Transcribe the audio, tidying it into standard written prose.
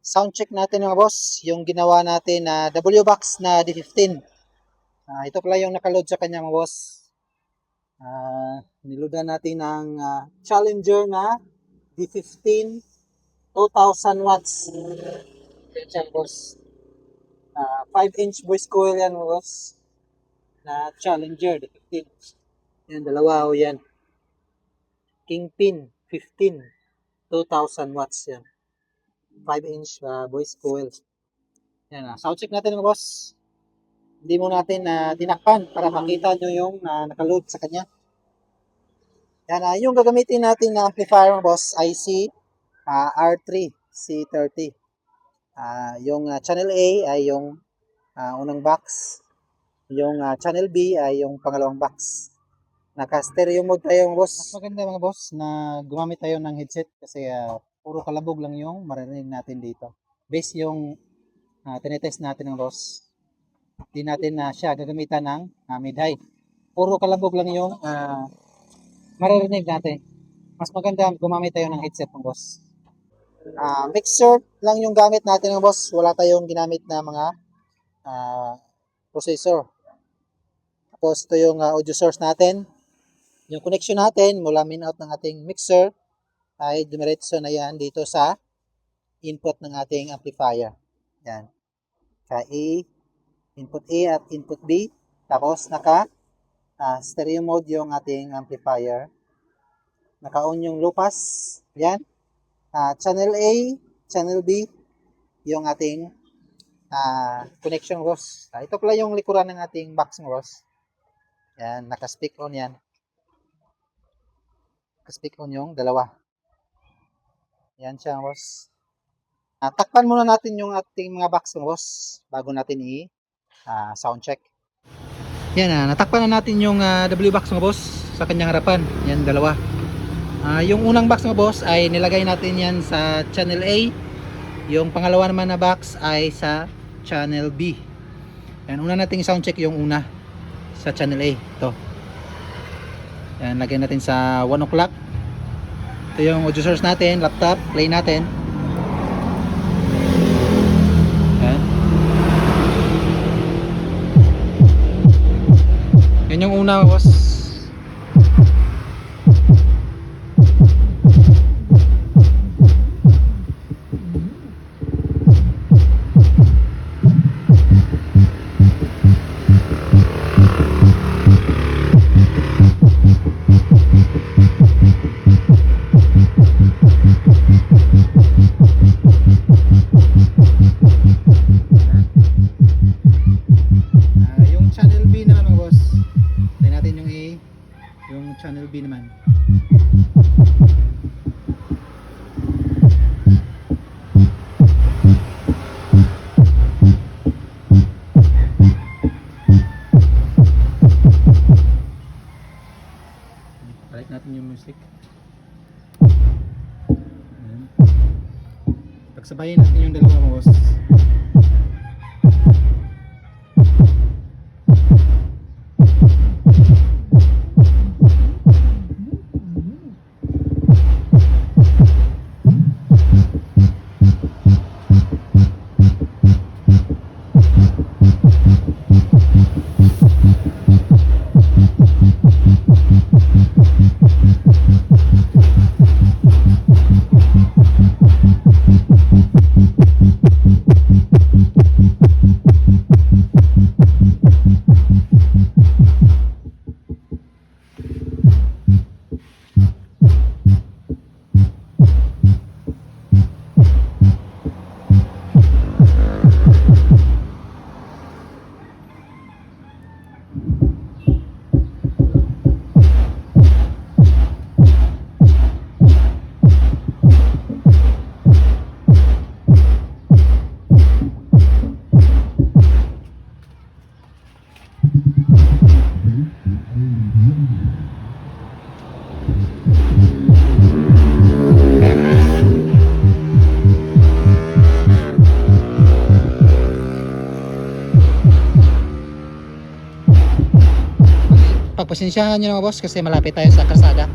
Sound check natin mga boss, yung ginawa natin na W-Box na D15. Ito pala yung nakaload sa kanya mga boss. Niloadan natin ng Challenger na D15 2000 watts. Yan boss. 5-inch voice coil yan mga boss. Na Challenger D15. Yan, dalawa o yan. Kingpin 15 2000 watts yan. 5-inch voice coil. Yan, sound check natin mga boss. Hindi mo natin tinakpan para makita nyo yung nakaload sa kanya. Yan, yung gagamitin natin na amplifier mga boss, IC R3 C30. Yung channel A ay yung unang box. Yung channel B ay yung pangalawang box. Naka-stereo mode tayo mga boss. Mas maganda mga boss na gumamit tayo ng headset kasi puro kalabog lang yung marinig natin dito. Base yung tinetest natin ng boss. Hindi natin siya gagamitan ng mid-high. Puro kalabog lang yung maririnig natin. Mas maganda gumamit tayo ng headset ng boss. Mixer lang yung gamit natin ng boss. Wala tayong ginamit na mga processor. Tapos ito yung audio source natin. Yung connection natin mula min out ng ating mixer ay dumiretso na yan dito sa input ng ating amplifier. Yan. Input A at input B. Tapos naka stereo mode yung ating amplifier. Naka-on yung low pass. Yan. Channel A, channel B, yung ating connection boss. Ito pala yung likuran ng ating box boss. Yan, naka-speak on yan. Naka-speak on yung dalawa. Yan siya boss. Takpan muna natin yung ating mga box boss bago natin sound check. Yan, natakpan na natin yung W-box mga boss sa kanyang harapan. Yan, dalawa. Yung unang box mga boss ay nilagay natin yan sa channel A. Yung pangalawa naman na box ay sa channel B. Yan, una nating sound check yung una sa channel A. Ito. Yan, lagay natin sa 1 o'clock. Ito yung audio source natin, laptop, play natin. Yan yung una boss. Yung channel B naman mga boss. Tayo natin yung A. Yung channel B naman. Balik natin yung music. Pagsabayin natin yung dalawa mga boss. Pagpasensyahan nyo mga boss kasi malapit tayo sa kalsada.